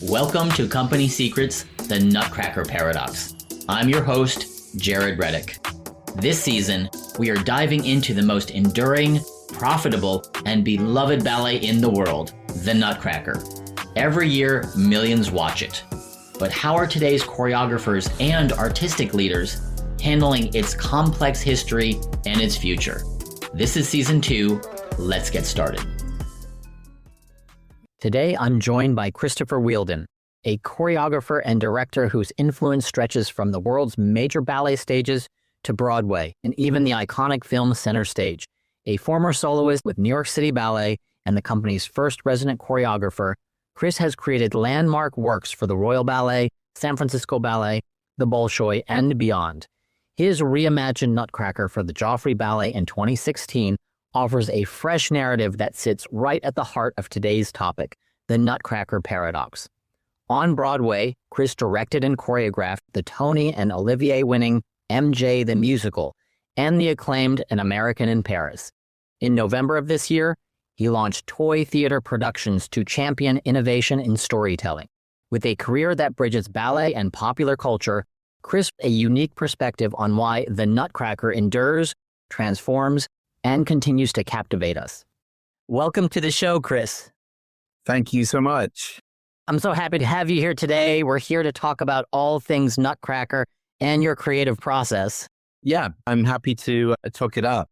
Welcome to Company Secrets, the Nutcracker Paradox. I'm your host, Jared Redick. This season, we are diving into the most enduring, profitable, and beloved ballet in the world, the Nutcracker. Every year, millions watch it. But how are today's choreographers and artistic leaders handling its complex history and its future? This is season 2. Let's get started. Today, I'm joined by Christopher Wheeldon, a choreographer and director whose influence stretches from the world's major ballet stages to Broadway and even the iconic film Center Stage. A former soloist with New York City Ballet and the company's first resident choreographer, Chris has created landmark works for the Royal Ballet, San Francisco Ballet, the Bolshoi, and beyond. His reimagined Nutcracker for the Joffrey Ballet in 2016 offers a fresh narrative that sits right at the heart of today's topic, the Nutcracker Paradox. On Broadway, Chris directed and choreographed the Tony and Olivier-winning MJ the Musical and the acclaimed An American in Paris. In November of this year, he launched Toy Theater Productions to champion innovation in storytelling. With a career that bridges ballet and popular culture, Chris a unique perspective on why the Nutcracker endures, transforms, and continues to captivate us. Welcome to the show, Chris. Thank you so much. I'm so happy to have you here today. We're here to talk about all things Nutcracker and your creative process. Yeah, I'm happy to talk it up.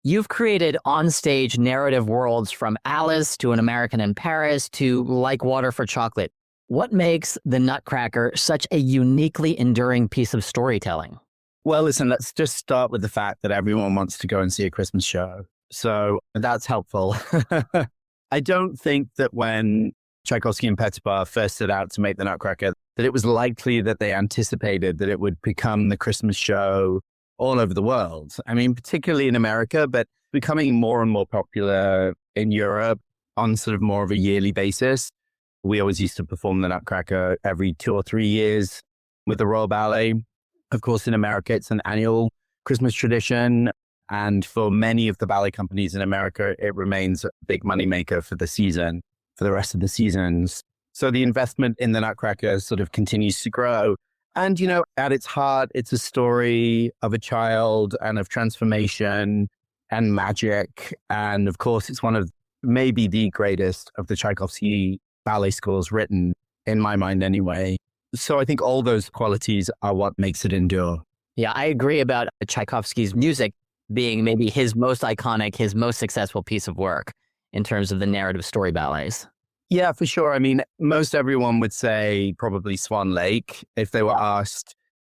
You've created on-stage narrative worlds from Alice to An American in Paris to Like Water for Chocolate. What makes the Nutcracker such a uniquely enduring piece of storytelling? Well, listen, let's just start with the fact that everyone wants to go and see a Christmas show. So that's helpful. I don't think that when Tchaikovsky and Petipa first set out to make the Nutcracker, that it was likely that they anticipated that it would become the Christmas show all over the world. I mean, particularly in America, but becoming more and more popular in Europe on sort of more of a yearly basis. We always used to perform the Nutcracker every 2 or 3 years with the Royal Ballet. Of course, in America, it's an annual Christmas tradition. And for many of the ballet companies in America, it remains a big moneymaker for the season, for the rest of the seasons. So the investment in the Nutcracker sort of continues to grow. And, you know, at its heart, it's a story of a child and of transformation and magic. And of course, it's one of maybe the greatest of the Tchaikovsky ballet scores written, in my mind anyway. So I think all those qualities are what makes it endure. Yeah, I agree about Tchaikovsky's music being maybe his most iconic, his most successful piece of work in terms of the narrative story ballets. Yeah, for sure. I mean, most everyone would say probably Swan Lake if they were asked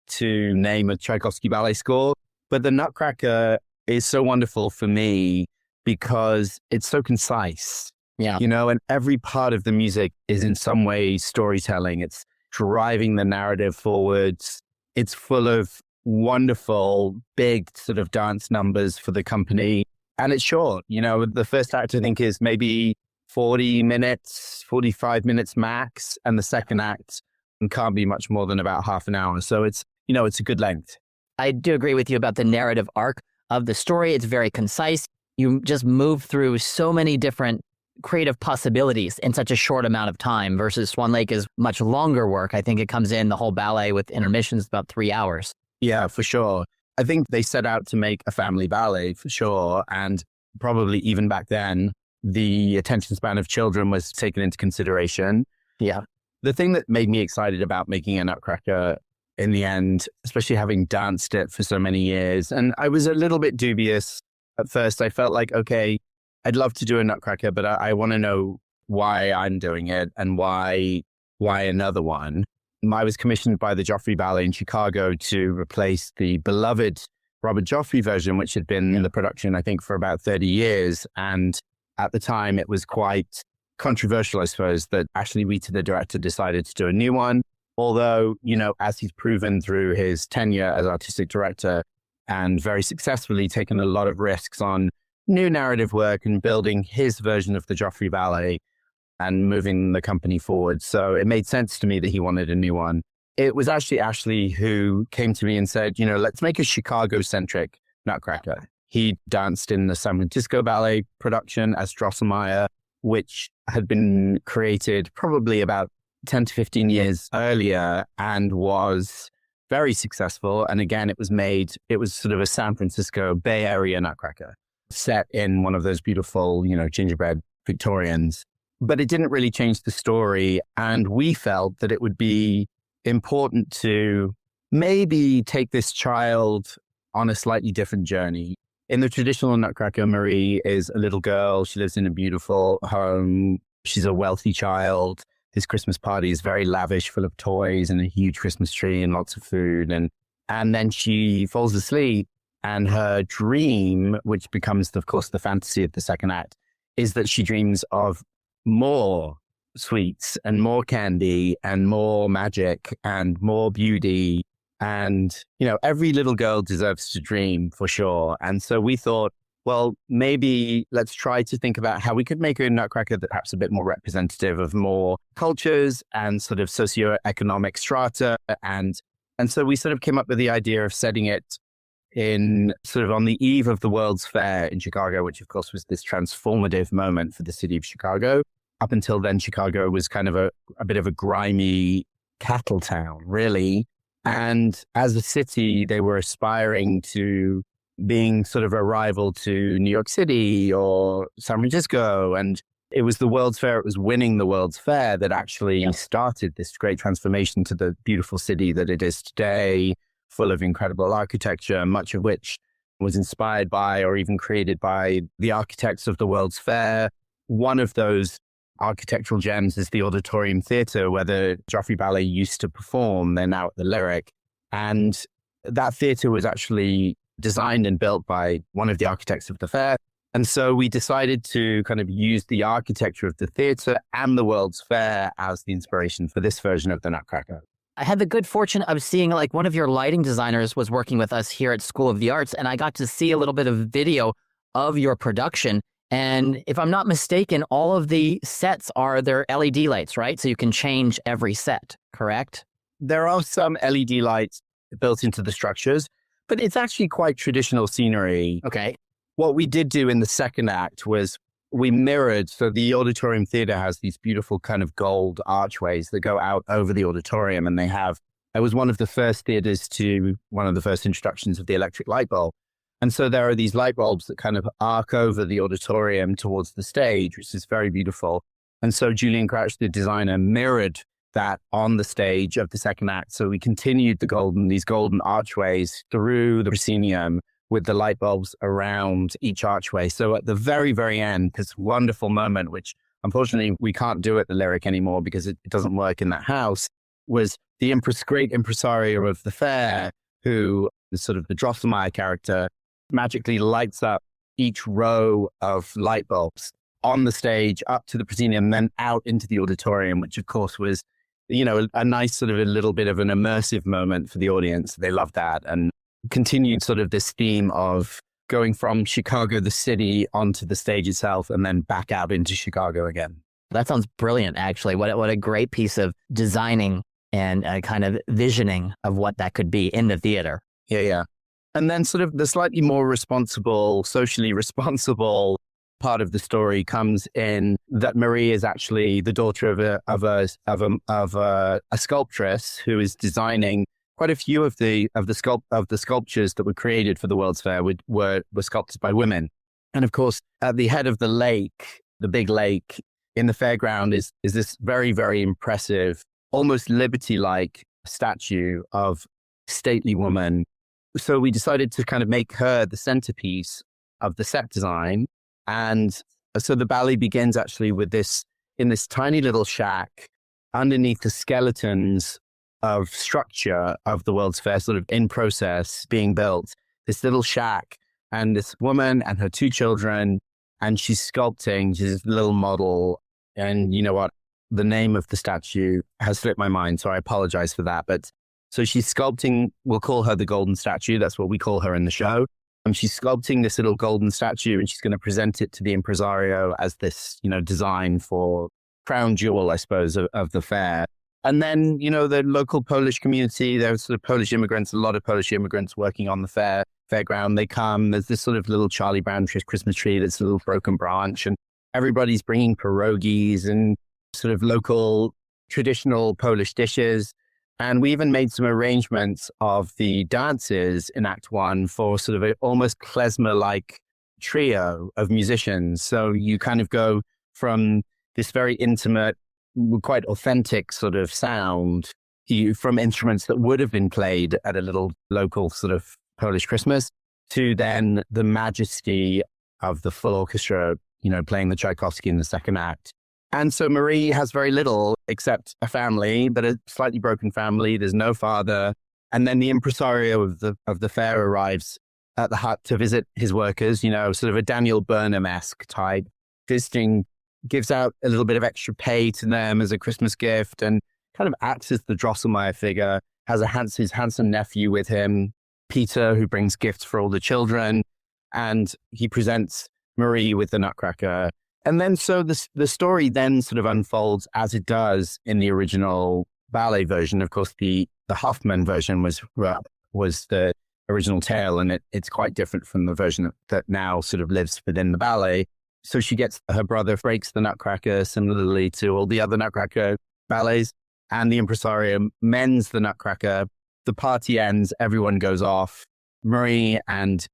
to name a Tchaikovsky ballet score. But the Nutcracker is so wonderful for me because it's so concise. Yeah. You know, and every part of the music is in some way storytelling. It's driving the narrative forwards. It's full of wonderful, big sort of dance numbers for the company. And it's short. You know, the first act, I think, is maybe 40 minutes, 45 minutes max. And the second act can't be much more than about half an hour. So it's, you know, it's a good length. I do agree with you about the narrative arc of the story. It's very concise. You just move through so many different creative possibilities in such a short amount of time versus Swan Lake is much longer work. I think it comes in the whole ballet with intermissions about 3 hours. Yeah, for sure. I think they set out to make a family ballet for sure. And probably even back then, the attention span of children was taken into consideration. Yeah. The thing that made me excited about making a Nutcracker in the end, especially having danced it for so many years, and I was a little bit dubious at first. I felt like, okay, I'd love to do a Nutcracker, but I want to know why I'm doing it and why another one. I was commissioned by the Joffrey Ballet in Chicago to replace the beloved Robert Joffrey version, which had been in the production, I think, for about 30 years. And at the time, it was quite controversial, I suppose, that Ashley Wheater, the director, decided to do a new one. Although, you know, as he's proven through his tenure as artistic director and very successfully taken a lot of risks on new narrative work and building his version of the Joffrey Ballet and moving the company forward. So it made sense to me that he wanted a new one. It was actually Ashley who came to me and said, you know, let's make a Chicago-centric Nutcracker. He danced in the San Francisco Ballet production as Drosselmeyer. which had been created probably about 10 to 15 years earlier and was very successful. And again, it was sort of a San Francisco Bay Area Nutcracker set in one of those beautiful, gingerbread Victorians. But it didn't really change the story. And we felt that it would be important to maybe take this child on a slightly different journey. In the traditional Nutcracker, Marie is a little girl. She lives in a beautiful home. She's a wealthy child. His Christmas party is very lavish, full of toys and a huge Christmas tree and lots of food. And then she falls asleep, and her dream, which becomes, of course, the fantasy of the second act, is that she dreams of more sweets and more candy and more magic and more beauty. And, every little girl deserves to dream for sure. And so we thought, well, maybe let's try to think about how we could make a Nutcracker that perhaps a bit more representative of more cultures and sort of socioeconomic strata. And so we sort of came up with the idea of setting it in sort of on the eve of the World's Fair in Chicago, which of course was this transformative moment for the city of Chicago. Up until then, Chicago was kind of a bit of a grimy cattle town, really. And as a city, they were aspiring to being sort of a rival to New York City or San Francisco. And it was the World's Fair, it was winning the World's Fair that actually started this great transformation to the beautiful city that it is today, full of incredible architecture, much of which was inspired by or even created by the architects of the World's Fair. One of those architectural gems is the Auditorium Theatre, where the Joffrey Ballet used to perform. They're now at the Lyric. And that theatre was actually designed and built by one of the architects of the fair. And so we decided to kind of use the architecture of the theatre and the World's Fair as the inspiration for this version of the Nutcracker. I had the good fortune of seeing, like, one of your lighting designers was working with us here at School of the Arts, and I got to see a little bit of video of your production. And if I'm not mistaken, all of the sets are their LED lights, right? So you can change every set, correct? There are some LED lights built into the structures, but it's actually quite traditional scenery. Okay. What we did do in the second act was we mirrored, so the Auditorium Theatre has these beautiful kind of gold archways that go out over the auditorium, and it was one of the first introductions of the electric light bulb. And so there are these light bulbs that kind of arc over the auditorium towards the stage, which is very beautiful. And so Julian Crouch, the designer, mirrored that on the stage of the second act. So we continued these golden archways through the proscenium with the light bulbs around each archway. So at the very, very end, this wonderful moment, which unfortunately we can't do at the Lyric anymore because it doesn't work in that house, was the great impresario of the fair, who is sort of the Drosselmeyer character, magically lights up each row of light bulbs on the stage, up to the proscenium, and then out into the auditorium, which of course was, a nice sort of a little bit of an immersive moment for the audience. They loved that, and continued sort of this theme of going from Chicago, the city, onto the stage itself, and then back out into Chicago again. That sounds brilliant, actually. What a great piece of designing and kind of visioning of what that could be in the theater. Yeah. And then sort of the slightly more socially responsible part of the story comes in that Marie is actually the daughter of a sculptress who is designing quite a few of the sculptures that were created for the World's Fair were sculpted by women. And of course, at the head of the lake, the big lake in the fairground is this very, very impressive, almost Liberty-like statue of a stately woman. So we decided to kind of make her the centerpiece of the set design. And so the ballet begins actually in this tiny little shack underneath the skeletons of structure of the World's Fair, sort of in process being built, this little shack, and this woman and her two children, and she's sculpting, she's a little model. And you know what? The name of the statue has slipped my mind, so I apologize for that. But so she's sculpting, we'll call her the golden statue. That's what we call her in the show. And she's sculpting this little golden statue, and she's going to present it to the impresario as this, design for crown jewel, I suppose, of the fair. And then, the local Polish community, there's sort of Polish immigrants, a lot of Polish immigrants working on the fairground. They come, there's this sort of little Charlie Brown Christmas tree that's a little broken branch. And everybody's bringing pierogies and sort of local traditional Polish dishes. And we even made some arrangements of the dances in Act One for sort of an almost klezmer-like trio of musicians. So you kind of go from this very intimate, quite authentic sort of sound from instruments that would have been played at a little local sort of Polish Christmas to then the majesty of the full orchestra, playing the Tchaikovsky in the second act. And so Marie has very little except a family, but a slightly broken family. There's no father. And then the impresario of the fair arrives at the hut to visit his workers, sort of a Daniel Burnham-esque type, visiting, gives out a little bit of extra pay to them as a Christmas gift and kind of acts as the Drosselmeyer figure, has his handsome nephew with him, Peter, who brings gifts for all the children. And he presents Marie with the Nutcracker. And then so the story then sort of unfolds as it does in the original ballet version. Of course, the Hoffman version was the original tale, and it's quite different from the version that now sort of lives within the ballet. So her brother breaks the Nutcracker similarly to all the other Nutcracker ballets, and the impresario mends the Nutcracker. The party ends, everyone goes off. Marie and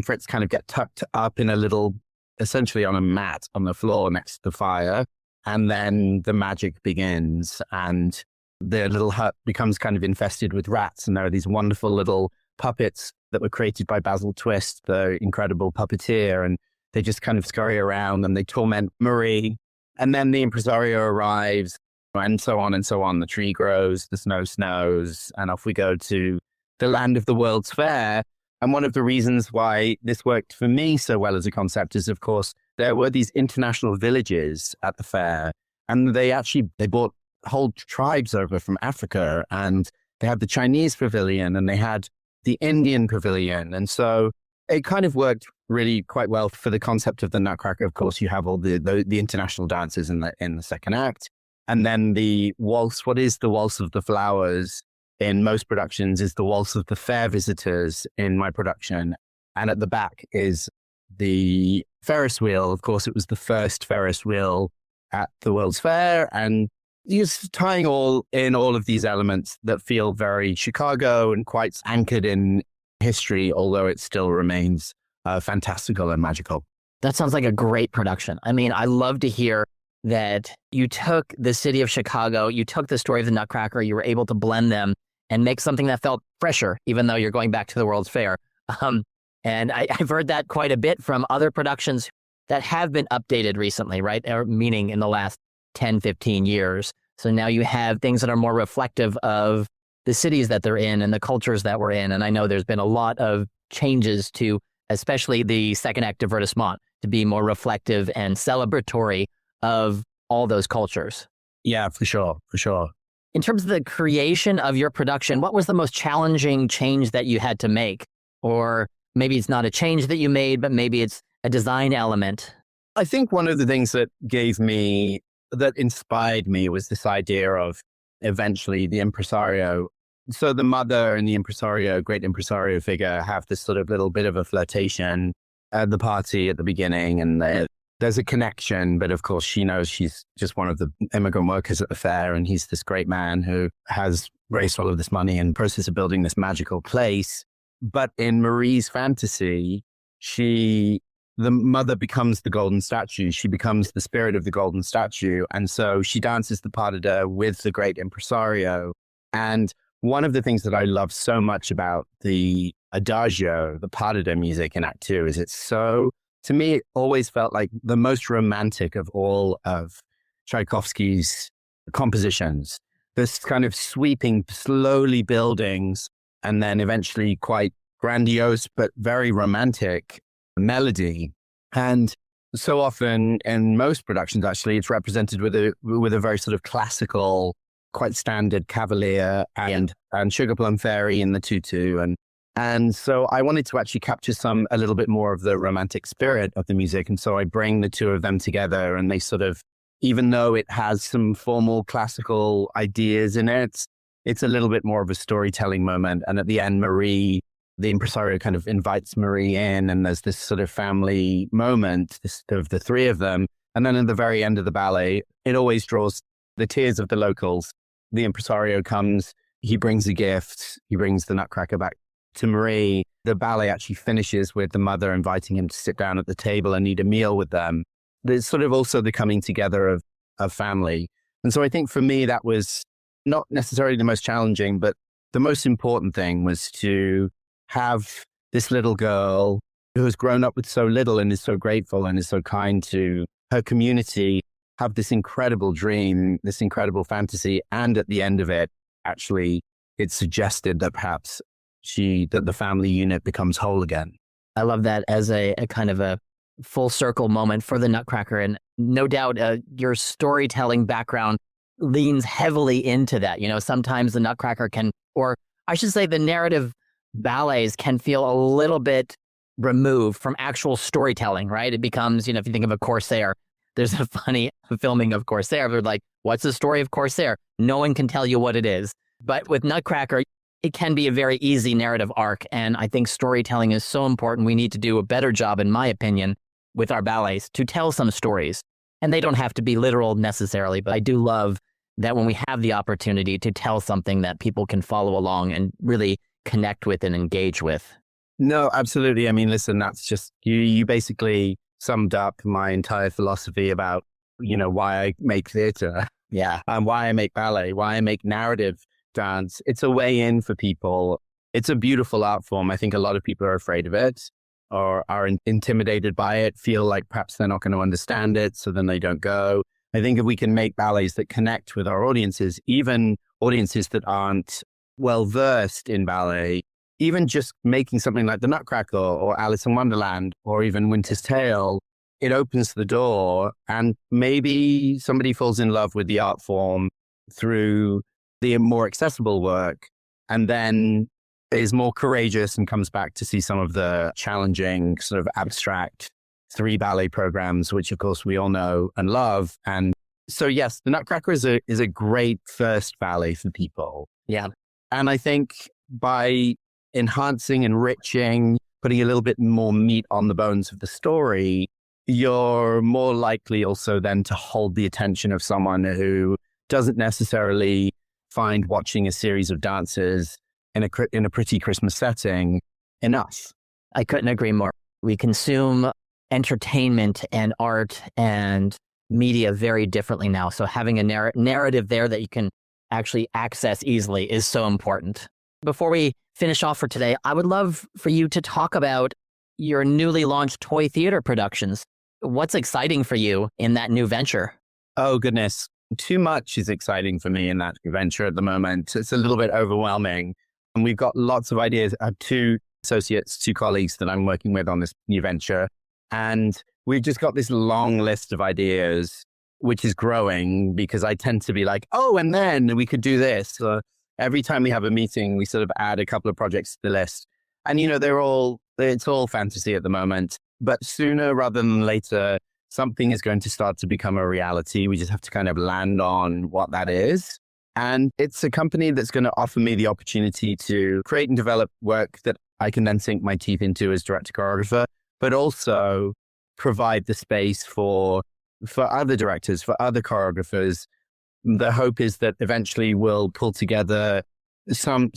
Fritz kind of get tucked up in a little, essentially on a mat on the floor next to the fire. And then the magic begins and the little hut becomes kind of infested with rats. And there are these wonderful little puppets that were created by Basil Twist, the incredible puppeteer. And they just kind of scurry around and they torment Marie. And then the impresario arrives and so on and so on. The tree grows, the snow snows, and off we go to the land of the World's Fair. And one of the reasons why this worked for me so well as a concept is, of course, there were these international villages at the fair, and they brought whole tribes over from Africa, and they had the Chinese pavilion and they had the Indian pavilion. And so it kind of worked really quite well for the concept of the Nutcracker. Of course, you have all the international dances in the second act. And then the waltz, what is the Waltz of the Flowers in most productions is the Waltz of the Fair Visitors in my production. And at the back is the Ferris wheel. Of course, it was the first Ferris wheel at the World's Fair. And just tying all of these elements that feel very Chicago and quite anchored in history, although it still remains fantastical and magical. That sounds like a great production. I mean, I love to hear that you took the city of Chicago, you took the story of the Nutcracker, you were able to blend them and make something that felt fresher, even though you're going back to the World's Fair. And I've heard that quite a bit from other productions that have been updated recently, right? Meaning in the last 10, 15 years. So now you have things that are more reflective of the cities that they're in and the cultures that we're in. And I know there's been a lot of changes to, especially the second act divertissement, to be more reflective and celebratory of all those cultures. Yeah, for sure. In terms of the creation of your production, what was the most challenging change that you had to make? Or maybe it's not a change that you made, but maybe it's a design element. I think one of the things that inspired me was this idea of eventually the impresario. So the mother and the impresario, great impresario figure, have this sort of little bit of a flirtation at the party at the beginning, and there's a connection, but of course she knows she's just one of the immigrant workers at the fair, and he's this great man who has raised all of this money in the process of building this magical place. But in Marie's fantasy, the mother becomes the golden statue. She becomes the spirit of the golden statue. And so she dances the pas de deux with the great impresario. And one of the things that I love so much about the adagio, the pas de deux music in Act Two, is to me, it always felt like the most romantic of all of Tchaikovsky's compositions. This kind of sweeping, slowly buildings, and then eventually quite grandiose, but very romantic melody. And so often in most productions, actually, it's represented with a very sort of classical, quite standard cavalier and sugar plum fairy in the tutu. And so I wanted to actually capture a little bit more of the romantic spirit of the music. And so I bring the two of them together, and they sort of, even though it has some formal classical ideas in it, it's a little bit more of a storytelling moment. And at the end, Marie, the impresario, kind of invites Marie in, and there's this sort of family moment of the three of them. And then at the very end of the ballet, it always draws the tears of the locals. The impresario comes, he brings a gift, he brings the Nutcracker back to Marie. The ballet actually finishes with the mother inviting him to sit down at the table and eat a meal with them. There's sort of also the coming together of family. And so I think for me, that was not necessarily the most challenging, but the most important thing was to have this little girl who has grown up with so little and is so grateful and is so kind to her community have this incredible dream, this incredible fantasy. And at the end of it, actually, it suggested that perhaps that the family unit becomes whole again. I love that as a kind of a full circle moment for the Nutcracker. And no doubt your storytelling background leans heavily into that. Sometimes the Nutcracker can, or I should say the narrative ballets can feel a little bit removed from actual storytelling, right? It becomes, if you think of a Corsair, there's a funny filming of Corsair. They're like, what's the story of Corsair? No one can tell you what it is. But with Nutcracker, it can be a very easy narrative arc. And I think storytelling is so important. We need to do a better job, in my opinion, with our ballets to tell some stories. And they don't have to be literal necessarily, but I do love that when we have the opportunity to tell something that people can follow along and really connect with and engage with. No, absolutely. I mean, listen, that's just, you basically summed up my entire philosophy about, why I make theater. Yeah. And why I make ballet, why I make narrative dance. It's a way in for people. It's a beautiful art form. I think a lot of people are afraid of it or are intimidated by it, feel like perhaps they're not going to understand it, so then they don't go. I think if we can make ballets that connect with our audiences, even audiences that aren't well-versed in ballet, even just making something like the Nutcracker or Alice in Wonderland or even Winter's Tale, it opens the door and maybe somebody falls in love with the art form through the more accessible work and then is more courageous and comes back to see some of the challenging sort of abstract 3 ballet programs, which of course we all know and love. And so, yes, the Nutcracker is a great first ballet for people. Yeah. And I think by enhancing, enriching, putting a little bit more meat on the bones of the story, you're more likely also then to hold the attention of someone who doesn't necessarily find watching a series of dances in a pretty Christmas setting enough. I couldn't agree more. We consume entertainment and art and media very differently now. So having a narrative there that you can actually access easily is so important. Before we finish off for today, I would love for you to talk about your newly launched toy theater productions. What's exciting for you in that new venture? Oh, goodness. Too much is exciting for me in that venture at the moment. It's a little bit overwhelming. And we've got lots of ideas. I have 2 associates, 2 colleagues that I'm working with on this new venture. And we've just got this long list of ideas, which is growing because I tend to be like, oh, and then we could do this. So every time we have a meeting, we sort of add a couple of projects to the list. And, it's all fantasy at the moment. But sooner rather than later, something is going to start to become a reality. We just have to kind of land on what that is. And it's a company that's going to offer me the opportunity to create and develop work that I can then sink my teeth into as director choreographer, but also provide the space for other directors, for other choreographers. The hope is that eventually we'll pull together some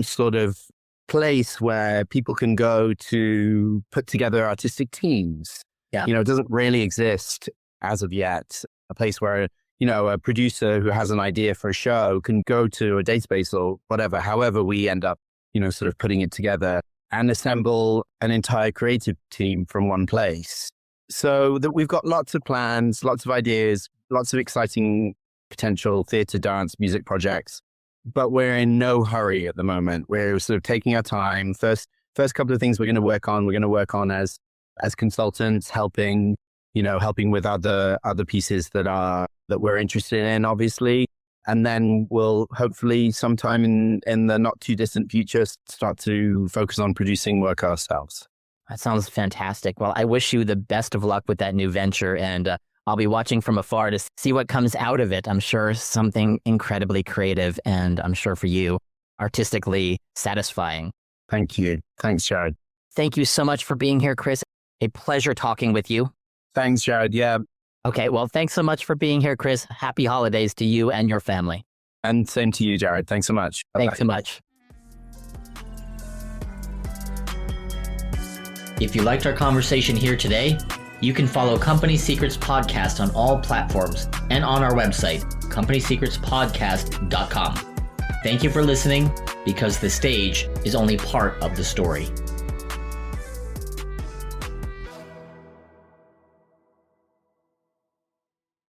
sort of place where people can go to put together artistic teams. Yeah. It doesn't really exist as of yet. A place where, a producer who has an idea for a show can go to a database or whatever, however we end up, sort of putting it together and assemble an entire creative team from one place. So that we've got lots of plans, lots of ideas, lots of exciting potential theater, dance, music projects, but we're in no hurry at the moment. We're sort of taking our time. First couple of things we're going to work on as consultants, helping with other pieces that we're interested in, obviously. And then we'll hopefully sometime in the not too distant future start to focus on producing work ourselves. That sounds fantastic. Well, I wish you the best of luck with that new venture, and I'll be watching from afar to see what comes out of it. I'm sure something incredibly creative, and I'm sure for you, artistically satisfying. Thank you. Thanks, Jared. Thank you so much for being here, Chris. A pleasure talking with you. Thanks, Jared. Yeah, Okay, well, thanks so much for being here, Chris. Happy holidays to you and your family. And same to you, Jared. Thanks so much. Bye-bye. Thanks so much. If you liked our conversation here today, you can follow Company Secrets Podcast on all platforms and on our website, companysecretspodcast.com. Thank you for listening, because the stage is only part of the story.